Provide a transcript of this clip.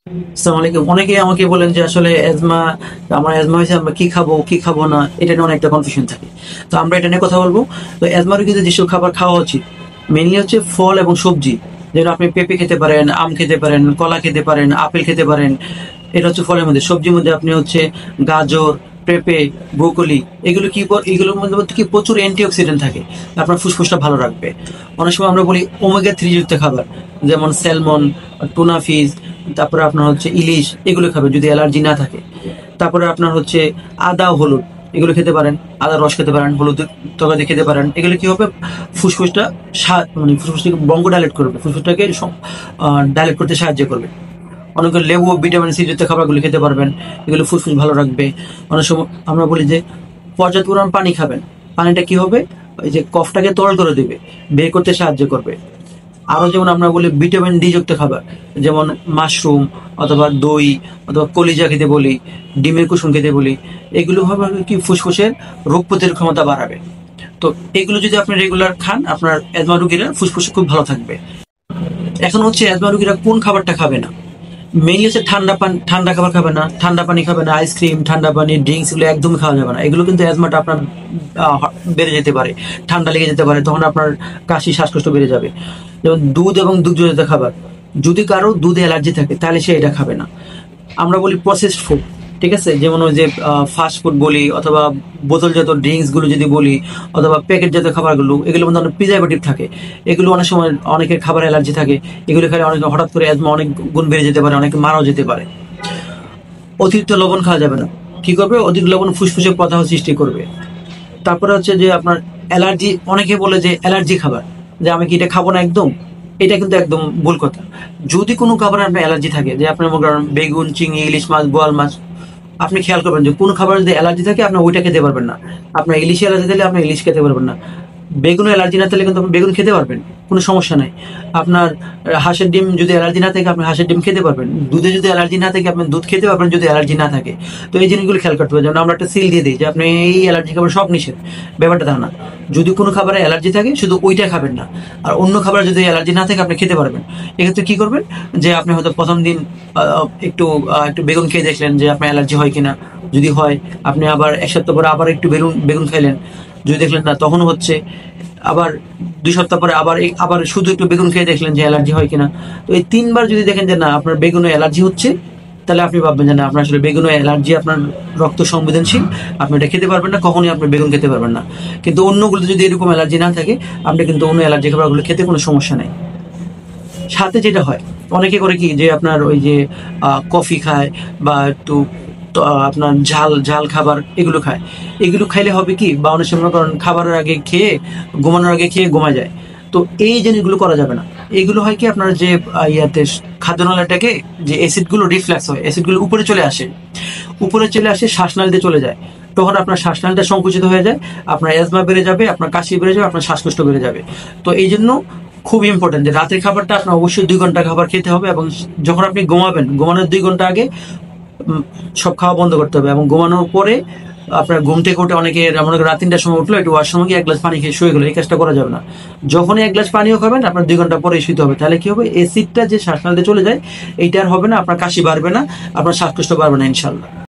আসসালামু আলাইকুম। অনেকেই আমাকে বলেন যে আসলে আমার অ্যাজমা হয়েছে, আমরা কি খাবো কি খাবো না, এটা নিয়ে অনেকটা কনফিউশন থাকে। তো আমরা এটা নিয়ে কথা বলবো। তো অ্যাজমা রোগীদের যেসব খাবার খাওয়া উচিত মেইনলি হচ্ছে ফল এবং সবজি। যেমন আপনি পেঁপে খেতে পারেন, আম খেতে পারেন, কলা খেতে পারেন, আপেল খেতে পারেন। এটা হচ্ছে ফলের মধ্যে। সবজির মধ্যে আপনি হচ্ছে গাজর, পেঁপে, ব্রোকলি, এগুলোর মধ্যে কি প্রচুর অ্যান্টিঅক্সিডেন্ট থাকে, আপনার ফুসফুসটা ভালো রাখবে। অনেক সময় আমরা বলি ওমেগা 3 যুক্ত খাবার, যেমন স্যালমন, টুনা ফিশ, তারপরে আপনার হচ্ছে ইলিশ, এগুলো খাবেন যদি অ্যালার্জি না থাকে। তারপরে আপনার হচ্ছে আদা, হলুদ, এগুলো খেতে পারেন। আদার রস খেতে পারেন, হলুদ তরকারি খেতে পারেন। এগুলো কি হবে, ফুসফুসটা মানে ফুসফুসটাকে বঙ্গ ডাইলেট করবে, ফুসফুসটাকে ডাইলেট করতে সাহায্য করবে। অনেকে লেবু, ভিটামিন C যুক্ত খাবারগুলো খেতে পারবেন, এগুলো ফুসফুস ভালো রাখবে। অনেক সময় আমরা বলি যে পর্যাপ্ত পরিমাণ পানি খাবেন। পানিটা কি হবে, ওই যে কফটাকে তরল করে দেবে, বের করতে সাহায্য করবে। আরো যেমন আমরা বলি ভিটামিন D যুক্ত খাবার, যেমন মাশরুম অথবা দই অথবা কলিজা খেতে বলি, ডিমের কুসুম খেতে বলি। এগুলো হবে কি ফুসফুসের রোগ প্রতিরোধ ক্ষমতা বাড়াবে। তো এগুলো যদি আপনি রেগুলার খান, আপনার অ্যাজমা রোগীরা ফুসফুসে খুব ভালো থাকবে। এখন হচ্ছে অ্যাজমা রোগীরা কোন খাবারটা খাবে না। মেইনলি হচ্ছে ঠান্ডা খাবার খাবে না, ঠান্ডা পানি খাবে না, আইসক্রিম, ঠান্ডা পানি, ড্রিঙ্কস, এগুলো একদমই খাওয়া যাবে না। এগুলো কিন্তু অ্যাজমাটা আপনার বেড়ে যেতে পারে, ঠান্ডা লেগে যেতে পারে, তখন আপনার কাশি, শ্বাসকষ্ট বেড়ে যাবে। যেমন দুধ এবং দুগ্ধজাত খাবার, যদি কারো দুধে অ্যালার্জি থাকে তাহলে সে এটা খাবে না। আমরা বলি প্রসেসড ফুড, ঠিক আছে, যেমন ওই যে ফাস্ট ফুড বলি, অথবা বোতলজাত ড্রিঙ্কস গুলো যদি বলি, অথবা প্যাকেটজাত খাবারগুলো, এগুলোর মধ্যে অনেক প্রিজারভেটিভ থাকে। এগুলো অনেক সময় অনেকের খাবার অ্যালার্জি থাকে, এগুলো খেলে অনেকে হঠাৎ করে অ্যাজমা অনেক গুণ বেড়ে যেতে পারে, অনেকে মারাও যেতে পারে। অতিরিক্ত লবণ খাওয়া যাবে না। কি করবে, অধিক লবণ ফুসফুসে প্রদাহ সৃষ্টি করবে। তারপরে হচ্ছে যে আপনার অ্যালার্জি, অনেকে বলে যে অ্যালার্জি খাবার, যে আমি কি এটা খাবো না একদম, এটা কিন্তু একদম ভুল কথা। যদি কোনো খাবারে আপনার অ্যালার্জি থাকে, যে আপনার মনে করেন বেগুন, চিংড়ি, ইলিশ মাছ, বোয়াল মাছ, আপনি খেয়াল করবেন যে কোন খাবার যদি অ্যালার্জি থাকে আপনি ওইটা খেতে পারবেন না। আপনার ইলিশ অ্যালার্জি থাকলে আপনি ইলিশ খেতে পারবেন না। বেগুনে অ্যালার্জি না থাকলে কিন্তু আপনি বেগুন খেতে পারবেন, কোনো সমস্যা নাই। আপনার হাঁসের ডিম যদি অ্যালার্জি না থাকে আপনি হাঁসের ডিম খেতে পারবেন। দুধে যদি অ্যালার্জি না থাকে আপনি দুধ খেতে পারবেন যদি অ্যালার্জি না থাকে। তো এই জিনিসগুলো খেয়াল করতে হবে। যেমন আমরা একটা সিল দিয়ে দিই যে আপনি এই অ্যালার্জি খাবার সব নিষেধ, ব্যাপারটা তা না। যদি কোনো খাবারে অ্যালার্জি থাকে শুধু ওইটা খাবেন না, আর অন্য খাবারে যদি অ্যালার্জি না থাকে আপনি খেতে পারবেন। এক্ষেত্রে কি করবেন, যে আপনি হয়তো প্রথম দিন একটু বেগুন খেয়ে দেখলেন যে আপনার অ্যালার্জি হয় কিনা। যদি হয়, আপনি আবার 1 সপ্তাহ পরে আবার একটু বেগুন বেগুন খাইলেন, যদি দেখলেন না তখনও হচ্ছে, আবার 2 সপ্তাহ পরে আবার শুধু একটু বেগুন খেয়ে দেখলেন যে অ্যালার্জি হয় কিনা। তো এই 3বার যদি দেখেন যে না আপনার বেগুনে অ্যালার্জি হচ্ছে, তাহলে আপনি ভাববেন যে না আপনার আসলে বেগুনে অ্যালার্জি, আপনার রক্ত সংবেদনশীল, আপনি এটা খেতে পারবেন না, কখনোই আপনি বেগুন খেতে পারবেন না। কিন্তু অন্যগুলো যদি এরকম অ্যালার্জি না থাকে, আপনি কিন্তু অন্য অ্যালার্জি খাবারগুলো খেতে কোনো সমস্যা নেই। সাথে যেটা হয়, অনেকে করে কি যে আপনার ওই যে কফি খায়, বা একটু আপনার ঝাল ঝাল খাবার এগুলো খায়। এগুলো খাইলে হবে কি, বা অনেক সময় কারণ খাবারের আগে খেয়ে, ঘুমানোর আগে খেয়ে ঘুমা যায়। তো এই জিনিসগুলো করা যাবে না। এগুলো হয় কি, আপনার যে ইয়াতে খাদ্যনালীটাকে, যে অ্যাসিডগুলো রিফ্লাক্স হয়, অ্যাসিডগুলো উপরে চলে আসে, শ্বাসনালীতে চলে যায়। তখন আপনার শ্বাসনালীটা সংকুচিত হয়ে যায়, আপনার অ্যাজমা বেড়ে যাবে, আপনার কাশি বেড়ে যাবে, আপনার শ্বাসকষ্ট বেড়ে যাবে। তো এই জন্য খুব ইম্পর্টেন্ট যে রাতের খাবারটা আপনার অবশ্যই 2 ঘন্টা খাবার খেতে হবে, এবং যখন আপনি ঘুমাবেন ঘুমানোর 2 ঘন্টা আগে সব খাওয়া বন্ধ করতে হবে। এবং ঘুমানোর পরে আপনার ঘুম থেকে উঠে অনেকে মনে করেন রাত 3টার সময় উঠলো, একটু ওয়াশরুমে গিয়ে 1 গ্লাস পানি খেয়ে শুয়ে গেলো, এই কাজটা করা যাবে না। যখনই 1 গ্লাস পানিও খাবেন আপনার 2 ঘন্টা পরে শুতে হবে। তাহলে কি হবে, অ্যাসিডটা যে শ্বাসনালীতে চলে যায়, এইটা আর হবে না, আপনার কাশি বাড়বে না, আপনার শ্বাসকষ্ট বাড়বে না ইনশাল্লাহ।